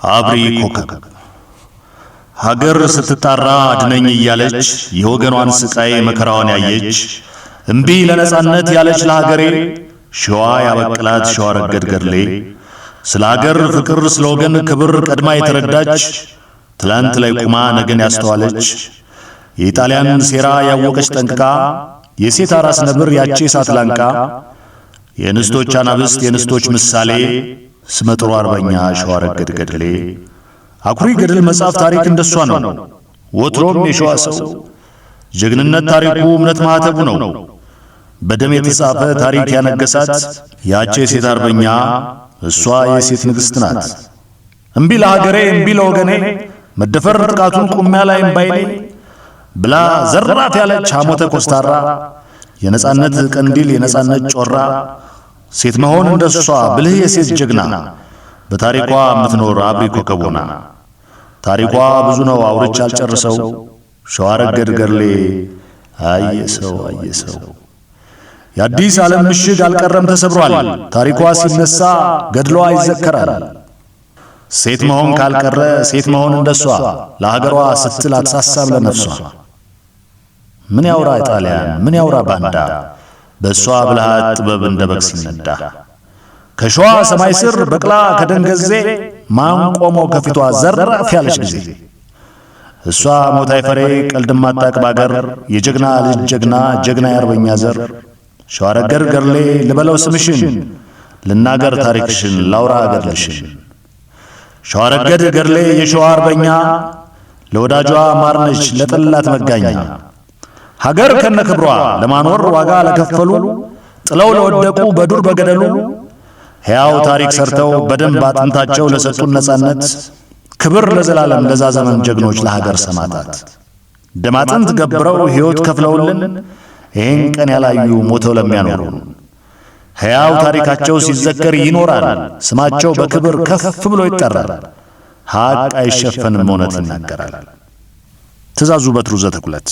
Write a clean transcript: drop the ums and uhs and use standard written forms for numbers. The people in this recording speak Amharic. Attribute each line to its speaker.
Speaker 1: አብሪ ኮከብ ሀገር ስትጣራ አድነኝ እያለች የወገኗን ስቃይ መከራዋን ያየች እምቢ ለነጻነት ያለች ለሀገሬ ሸዋ ያበቅላት ሸዋ ረገድ ገድሌ ስለ ሀገር ፍቅር ስለ ወገን ክብር ቀድማ የተረዳች ትላንት ላይ ቁማ ነገን ያስተዋለች የኢጣሊያን ሴራ ያወቀች ጠንቅቃ የሴት አራስ ነብር ያቺ ሳት ላንቃ የንስቶች አናብስት የንስቶች ምሳሌ ስመጥሩ አርበኛ ሸዋ ረገድ ገድሌ አኩሪ ገድል መጽሐፍ ታሪክ እንደሷ ነው። ወትሮም የሸዋ ሰው ጀግንነት ታሪኩ እምነት ማህተቡ ነው። በደም የተጻፈ ታሪክ ያነገሳት ያቺ የሴት አርበኛ እሷ የሴት ንግሥት ናት። እምቢ ለሀገሬ እምቢ ለወገኔ መደፈር ጥቃቱን ቁሚያ ላይ እምባይኔ ብላ ዘራፍ ያለች ሐሞተ ኮስታራ የነጻነት ቀንዲል የነጻነት ጮራ ሴት መሆን እንደሷ ብልህ የሴት ጀግና በታሪኳ የምትኖር አብሪ ኮከብ ሆና ታሪኳ ብዙ ነው አውርቻ አልጨርሰው ሸዋ ረገድ ገድሌ አየሰው የአዲስ ዓለም ምሽግ አልቀረም ተሰብሯል። ታሪኳ ሲነሳ ገድሏ ይዘከራል። ሴት መሆን ካልቀረ ሴት መሆን እንደሷ ለሀገሯ ስትል አትሳሳም ለነፍሷ። ምን ያውራ ጣሊያን ምን ያውራ ባንዳ በሷ ብልሃት ጥበብ እንደ በግ ሲነዳ ከሸዋ ሰማይ ስር በቅላ ከደንገዜ ማን ቆሞ ከፊቷ ዘራፍ ያለች ጊዜ እሷ ሞታይ ፈሬ ቀልድ ማጣቅ ባገር የጀግና ልጅ ጀግና የአርበኛ ዘር ሸዋ ረገድ ገድሌ ልበለው ስምሽን ልናገር ታሪክሽን ላውራ ገድልሽን ሸዋ ረገድ ገድሌ የሸዋ አርበኛ ለወዳጇ ማርነች ለጠላት መጋኛ ሀገር ከነክብሯ ለማኖር ዋጋ ለከፈሉ ጥለው ለወደቁ በዱር በገደሉ ሕያው ታሪክ ሰርተው በደንብ አጥንታቸው ለሰጡን ነጻነት ክብር ለዘላለም ለዛ ዘመን ጀግኖች ለሀገር ሰማዕታት ደም አጥንት ገብረው ሕይወት ከፍለውልን ይህን ቀን ያላዩ ሞተው ለሚያኖሩ ሕያው ታሪካቸው ሲዘከር ይኖራል። ስማቸው በክብር ከፍ ብሎ ይጠራል። ሀቅ አይሸፈንም እውነት ይናገራል። ትእዛዙ በትሩ ዘተኩለት